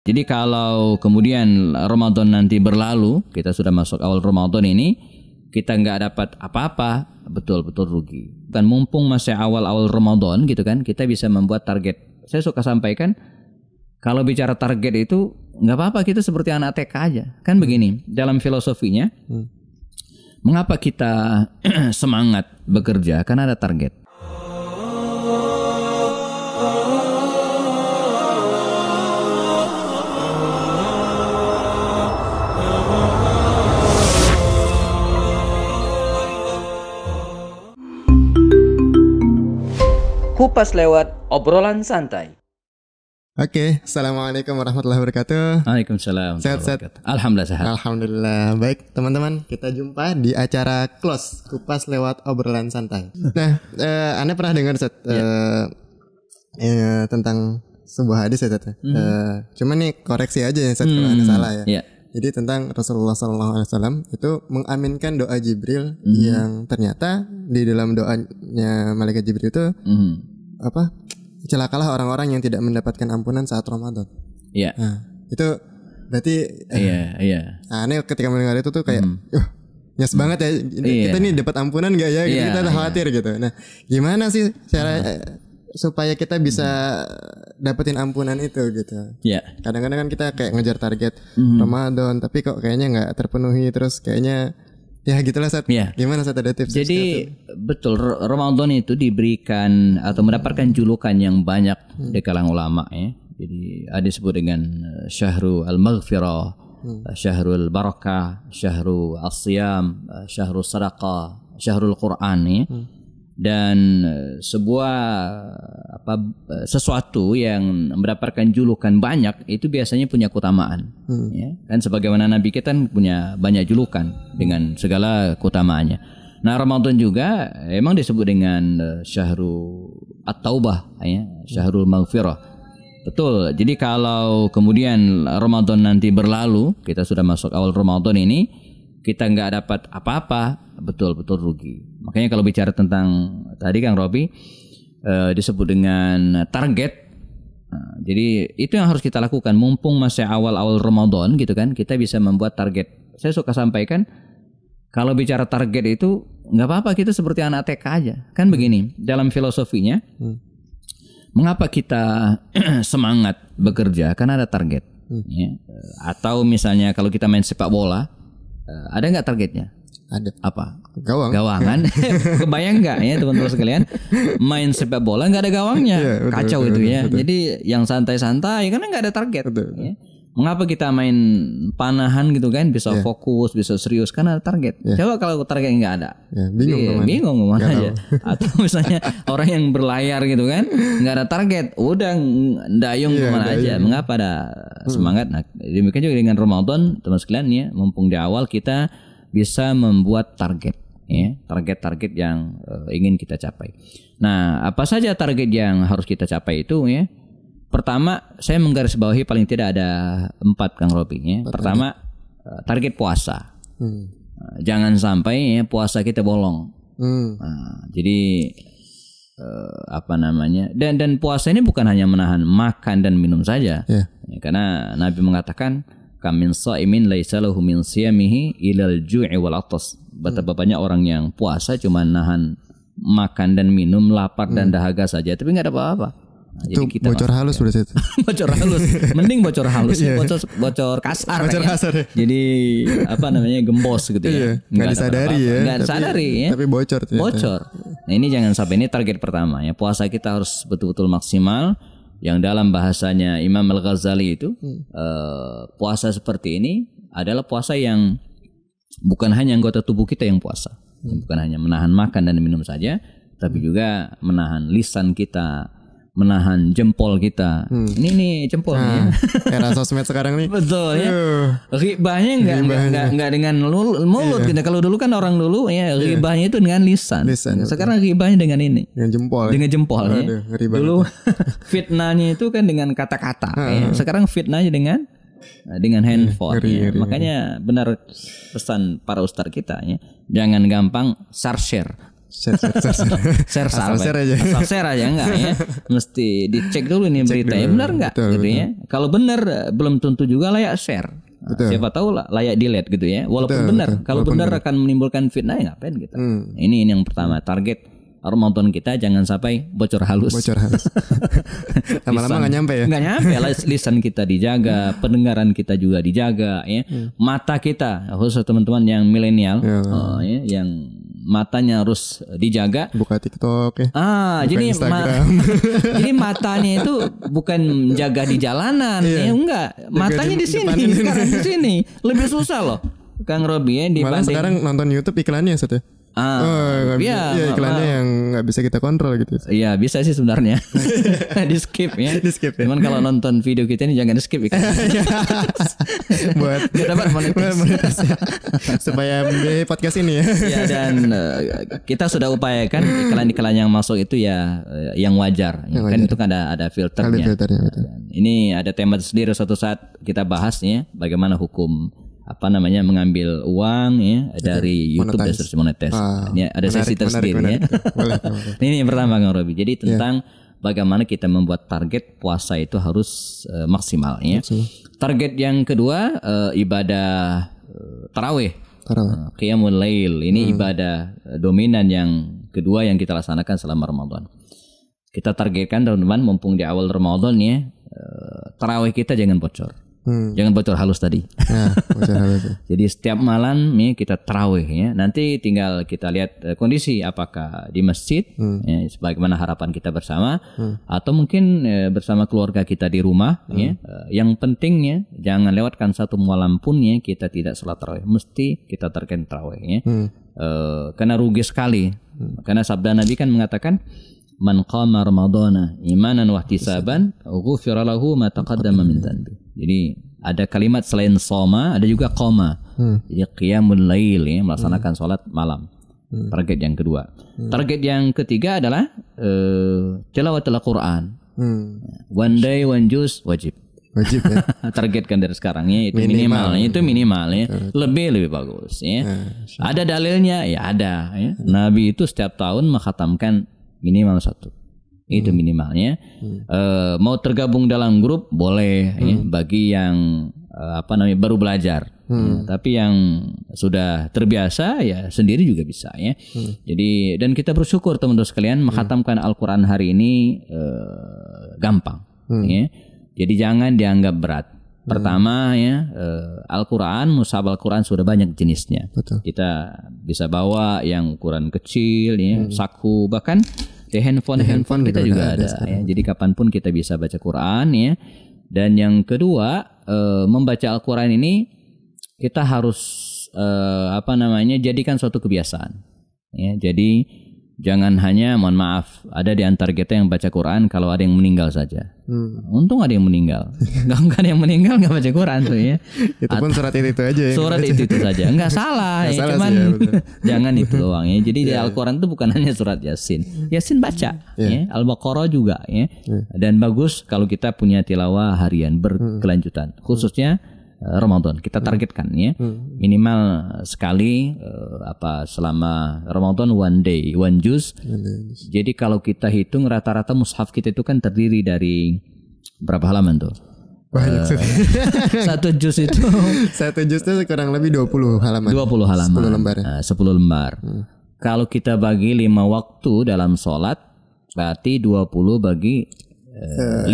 Jadi kalau kemudian Ramadan nanti berlalu, kita sudah masuk awal Ramadan ini, kita nggak dapat apa-apa, betul-betul rugi. Dan mumpung masih awal-awal Ramadan gitu kan, kita bisa membuat target. Saya suka sampaikan, kalau bicara target itu nggak apa-apa, kita seperti anak TK aja. Kan begini, dalam filosofinya, mengapa kita semangat bekerja? Karena ada target. Kupas lewat obrolan santai. Oke, assalamualaikum warahmatullahi wabarakatuh. Waalaikumsalam. Sehat-sehat. Alhamdulillah sehat. Alhamdulillah. Baik teman-teman, kita jumpa di acara Close Kupas lewat obrolan santai. Nah, Anda pernah dengar tentang sebuah hadis ya, cuman nih koreksi aja ya, kalau Anda salah ya. Yeah. Jadi tentang Rasulullah SAW itu mengaminkan doa Jibril yang ternyata di dalam doanya malaikat Jibril itu celakalah orang-orang yang tidak mendapatkan ampunan saat Ramadan. Iya. Nah, itu berarti iya. Nah, ini ketika mendengar itu tuh kayak nyes banget ya. Kita ini dapat ampunan gak ya? Gitu. Kita khawatir gitu. Nah, gimana sih cara supaya kita bisa dapetin ampunan itu gitu? Iya. Kadang-kadang kan kita kayak ngejar target Ramadan, tapi kok kayaknya nggak terpenuhi, terus kayaknya ya gitulah Sat. Gimana Sat, ada tips? Jadi betul, Ramadan itu diberikan atau mendapatkan julukan yang banyak di kalangan ulama ya. Jadi ada disebut dengan Syahrul Al-Maghfirah, Syahrul Barakah, Syahrul As-Siyam, Syahrul Sadaqah, Syahrul Quran ya. Dan sesuatu yang mendapatkan julukan banyak itu biasanya punya keutamaan ya. Kan sebagaimana Nabi kita kan punya banyak julukan dengan segala keutamaannya. Nah, Ramadan juga emang disebut dengan Syahrul At-Taubah ya, Syahrul Maghfirah. Betul. Jadi kalau kemudian Ramadan nanti berlalu, kita sudah masuk awal Ramadan ini, kita nggak dapat apa-apa, betul-betul rugi. Makanya kalau bicara tentang tadi Kang Robi disebut dengan target. Jadi itu yang harus kita lakukan mumpung masih awal-awal Ramadan gitu kan, kita bisa membuat target. Saya suka sampaikan, kalau bicara target itu nggak apa-apa, kita seperti anak TK aja. Kan begini, dalam filosofinya, mengapa kita semangat bekerja? Karena ada target. Ya. Atau misalnya kalau kita main sepak bola, ada nggak targetnya? Ada. Apa? Gawangan. Kebayang nggak ya teman-teman sekalian, main sepak bola nggak ada gawangnya, kacau itu ya. Betul. Jadi yang santai-santai karena nggak ada target. Ya. Mengapa kita main panahan gitu kan, bisa fokus, bisa serius karena ada target. Coba kalau target nggak ada, bingung kemana aja. Atau misalnya orang yang berlayar gitu kan, nggak ada target, udah dayung kemana aja. Mengapa ada semangat? Nah, demikian juga dengan Ramadan teman sekalian ya, mumpung di awal kita bisa membuat target ya, target-target yang ingin kita capai. Nah, apa saja target yang harus kita capai itu ya? Pertama, saya menggarisbawahi paling tidak ada 4 Kang Robi ya. Pertama, target puasa. Jangan sampai ya puasa kita bolong. Nah, jadi dan puasa ini bukan hanya menahan makan dan minum saja. Ya, karena Nabi mengatakan, kamin shaimin laisa lahu min siyamihi ilal ju'i wal atas. Betapa banyak orang yang puasa cuma nahan makan dan minum, lapar dan dahaga saja, tapi nggak ada apa-apa. Nah, itu jadi kita bocor halus berarti itu. Bocor halus. Mending bocor halus, bocor kasar. Bocor kasar ya. Jadi gembos gitu ya. Nggak disadari ya. Nggak disadari ya. Tapi bocor. Bocor. Nah, ini jangan sampai, ini target pertama ya. Puasa kita harus betul-betul maksimal. Yang dalam bahasanya Imam Al-Ghazali itu puasa seperti ini adalah puasa yang bukan hanya anggota tubuh kita yang puasa, bukan hanya menahan makan dan minum saja, tapi juga menahan lisan kita, menahan jempol kita. Ini nih jempolnya. Era sosmed sekarang nih. Betul ya. Ghibahnya enggak dengan mulut gitu. Kalau dulu kan orang dulu ya ghibahnya itu dengan lisan. Sekarang ghibahnya dengan ini. Dengan jempol ya. Dulu fitnahnya itu kan dengan kata-kata ya. Sekarang fitnahnya dengan handphone ya. Makanya benar pesan para ustaz kita ya. Jangan gampang share share aja. Asal share aja enggak ya. Mesti dicek dulu nih beritanya benar enggak gitu ya. Kalau benar belum tentu juga layak share. Siapa tahu layak delete gitu ya. Walaupun benar. Kalau benar akan menimbulkan fitnah ya ngapain gitu. Ini yang pertama, target Ramadan kita jangan sampai bocor halus. Lama-lama nggak nyampe ya. Nggak nyampe. Lisan kita dijaga, pendengaran kita juga dijaga, ya. Mata kita, khusus teman-teman yang milenial, ya, yang matanya harus dijaga. Buka TikTok ya. Buka jadi jadi matanya itu bukan jaga di jalanan, ya enggak. Matanya di sini, sekarang di sini. Lebih susah loh, Kang Robi ya dibanding. Malah sekarang nonton YouTube iklannya Seth ya. Iklannya yang nggak bisa kita kontrol gitu. Iya bisa sih sebenarnya. Di skip ya. Cuman kalau nonton video kita ini jangan di skip ya. Buat dapat monetis. Supaya podcast ini ya. Ya dan kita sudah upayakan iklan-iklan yang masuk itu ya yang wajar. Kan itu kan ada filternya. Ini ada tema sendiri suatu saat kita bahas ya bagaimana hukum mengambil uang ya dari YouTube dan seterusnya monetis. Ini ada sesi tersendiri ya. Ini yang pertama Kang Robi. Jadi tentang bagaimana kita membuat target puasa itu harus maksimal ya. Target yang kedua ibadah tarawih. Qiyamul Lail. Ini ibadah dominan yang kedua yang kita laksanakan selama Ramadan. Kita targetkan teman-teman mumpung di awal Ramadan ya, tarawih kita jangan bocor. Jangan bocor halus tadi. Bocor halus. Jadi setiap malam ya kita tarawih ya. Nanti tinggal kita lihat kondisi apakah di masjid ya, sebagaimana harapan kita bersama atau mungkin bersama keluarga kita di rumah ya. Yang pentingnya jangan lewatkan satu malam pun ya kita tidak sholat tarawih. Mesti kita target tarawih ya. Karena rugi sekali. Karena sabda Nabi kan mengatakan man qama ramadhana imanan wa ihtisaban ghufira lahu ma taqaddama min dhanbi. Jadi ada kalimat selain soma ada juga qama. Jadi qiyamul lail ya, melaksanakan salat malam. Target yang kedua. Target yang ketiga adalah tilawatul Quran. One day one juz wajib ya. Targetkan dari sekarang ya itu minimal ya. Lebih bagus ya. Ada dalilnya ya ada ya. Nabi itu setiap tahun mengkhatamkan minimal 1. Itu minimalnya. Mau tergabung dalam grup boleh ya, bagi yang baru belajar. Ya, tapi yang sudah terbiasa ya sendiri juga bisa ya. Jadi dan kita bersyukur teman-teman sekalian mengkhatamkan Al-Qur'an hari ini gampang ya. Jadi jangan dianggap berat. Pertama ya Al-Quran, mushaf Al-Quran sudah banyak jenisnya. Betul. Kita bisa bawa yang ukuran kecil ya, saku, bahkan di handphone kita juga ada ya. Jadi kapanpun kita bisa baca Quran ya. Dan yang kedua membaca Al-Quran ini kita harus jadikan suatu kebiasaan ya. Jadi jangan hanya mohon maaf ada di antara kita yang baca Quran kalau ada yang meninggal saja. Untung ada yang meninggal. Enggak ada yang meninggal enggak baca Quran tuh ya. Itu pun surat itu aja ya. Surat itu saja. Enggak salah ya, cuman jangan itu doang ya. Jadi di Al-Quran itu bukan hanya surat Yasin. Yasin baca ya. Al-Baqarah juga ya. Dan bagus kalau kita punya tilawah harian berkelanjutan. Khususnya Ramadan kita targetkan ya minimal sekali selama Ramadan one day one juz. Jadi kalau kita hitung rata-rata mushaf kita itu kan terdiri dari berapa halaman tuh? Banyak satu juz itu kurang lebih 20 halaman. 20 halaman. 10 lembar. 10 lembar. Kalau kita bagi 5 waktu dalam sholat berarti 20 bagi 5,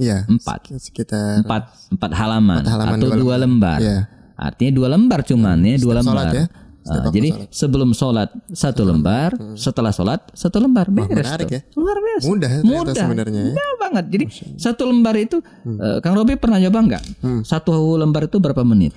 ya, 4 sekitar 4 halaman atau 2 lembar. Ya. Artinya 2 lembar cuman ya, 2 lembar. Ya. Jadi sebelum sholat 1 lembar, setelah sholat 1 lembar. Beres. Menarik ya. Luar biasa. Mudah sebenarnya. Mudah banget. Jadi 1 lembar itu Kang Robi pernah nyoba enggak? 1 lembar itu berapa menit?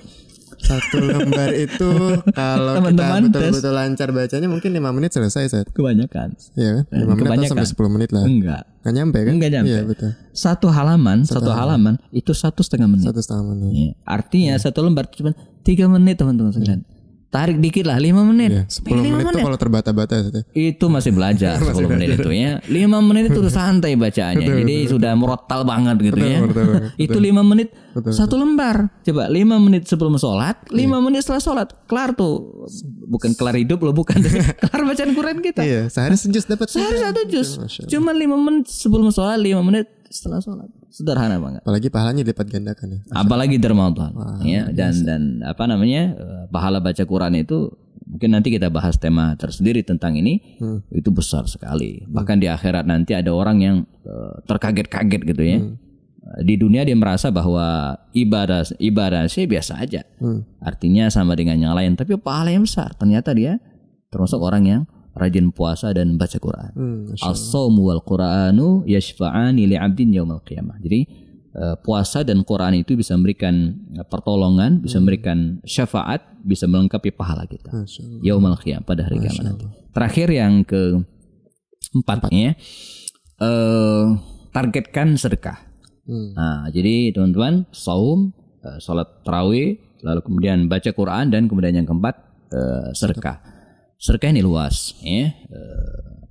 1 lembar itu kalau kita betul-betul lancar bacanya mungkin 5 menit selesai Seth. Kebanyakan. Iya kan? 5 menit atau sampai 10 menit lah. Enggak nyampe kan? Enggak nyampe. Iya betul. 1 halaman itu 1,5 menit. 1,5 menit. Iya. Artinya 1 lembar cuma 3 menit teman-teman sekalian. tarik dikit lah 5 menit. Iya, 10 menit tuh kalau terbata-bata itu masih belajar 10 menit itu ya. 5 menit itu udah santai bacaannya. Jadi sudah murattal banget gitu ya. Itu 5 menit satu lembar. Coba 5 menit sebelum sholat, 5 menit setelah sholat. Kelar tuh. Bukan kelar hidup loh, bukan. Kelar bacaan Quran kita. Iya, sehari sejus dapat. Sehari 1 juz. Cuma 5 menit sebelum sholat, 5 menit setelah sholat. Sederhana banget. Apalagi pahalanya dilipat gandakan ya. Apalagi di Ramadan. Ya, dan apa namanya? Pahala baca Quran itu mungkin nanti kita bahas tema tersendiri tentang ini. Itu besar sekali. Bahkan di akhirat nanti ada orang yang terkaget-kaget gitu ya. Di dunia dia merasa bahwa ibadah sih biasa aja. Artinya sama dengan yang lain, tapi pahala yang besar. Ternyata dia termasuk orang yang rajin puasa dan baca Quran. As-shaumu wal Qur'anu yashfa'ani li'abdin yaumal qiyamah. Jadi puasa dan Quran itu bisa memberikan pertolongan, bisa memberikan syafaat, bisa melengkapi pahala kita yaumal qiyamah, pada hari kiamat nanti. Terakhir yang keempatnya, targetkan sedekah. Nah, jadi teman-teman, saum, salat tarawih, lalu kemudian baca Quran, dan kemudian yang keempat sedekah. Sedekah ini luas, ya.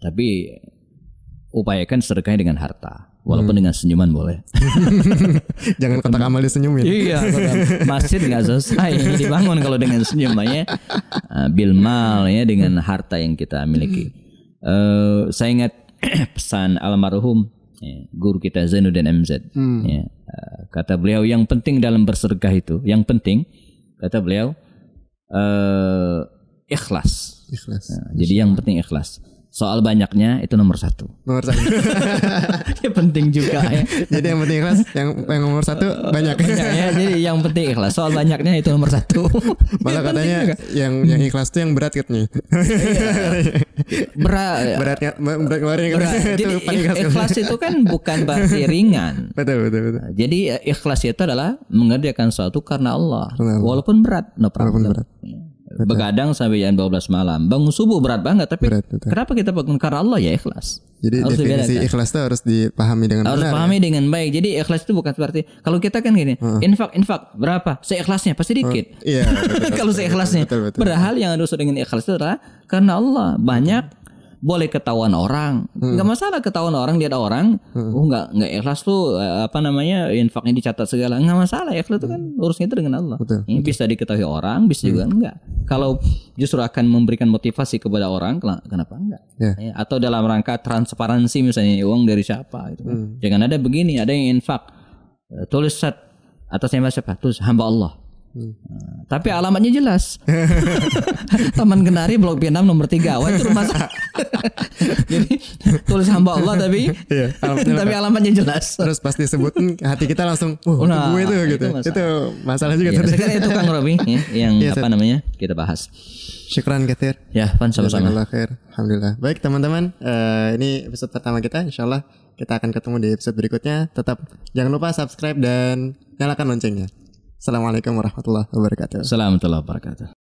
Tapi upayakan sedekahnya dengan harta, walaupun dengan senyuman boleh. Jangan kotak amal disenyumin. Iya, masjid nggak selesai dibangun kalau dengan senyumannya. Bil mal, ya, dengan harta yang kita miliki. Saya ingat pesan almarhum guru kita Zainuddin MZ. Ya, kata beliau, yang penting dalam bersedekah itu, yang penting kata beliau, ikhlas. Nah, jadi yang penting ikhlas. Soal banyaknya itu nomor 1. Nomor 1. Ya penting juga ya. Jadi yang penting ikhlas, yang nomor 1 banyak. Ya. Jadi yang penting ikhlas. Soal banyaknya itu nomor 1. Malah katanya yang ikhlas itu yang berat katanya. Berat ngeluarin. Jadi ikhlas itu kan bukan berarti ringan. Betul. Jadi ikhlas itu adalah mengerjakan sesuatu karena Allah. Walaupun berat, no problem. Begadang sampai jam 12 malam, bangun subuh berat banget, tapi kenapa kita bangun karena Allah? Ya ikhlas. Jadi harus definisi ikhlas itu harus dipahami dengan benar. Harus pahami dengan baik. Jadi ikhlas itu bukan seperti kalau kita kan gini, infak berapa? Seikhlasnya pasti dikit. Iya. Kalau seikhlasnya. Padahal yang harus dengan ikhlas itu adalah karena Allah. Banyak boleh ketahuan orang, nggak masalah ketahuan orang, lihat orang, nggak ikhlas tuh apa namanya, infaknya dicatat segala, nggak masalah. Ikhlas itu kan urusnya itu dengan Allah. Ini bisa diketahui orang, bisa juga enggak. Kalau justru akan memberikan motivasi kepada orang, kenapa enggak? Ya, atau dalam rangka transparansi, misalnya uang dari siapa gitu kan. Jangan ada begini, ada yang infak tulis atas nama siapa, tulis hamba Allah. Tapi alamatnya jelas. Taman Kenari Blok B6 nomor 3. Wah, itu rumah saya. Jadi tulis hamba Allah tapi alamatnya jelas. Terus pasti sebutin hati kita langsung gue itu gitu. Itu masalah juga. Sekarang itu Kang Robi yang apa namanya kita bahas. Syukran katsir. Ya, sama-sama. Alhamdulillah. Baik teman-teman, ini episode pertama kita. Insyaallah kita akan ketemu di episode berikutnya. Tetap jangan lupa subscribe dan nyalakan loncengnya. Assalamualaikum warahmatullahi wabarakatuh. Assalamualaikum warahmatullahi wabarakatuh.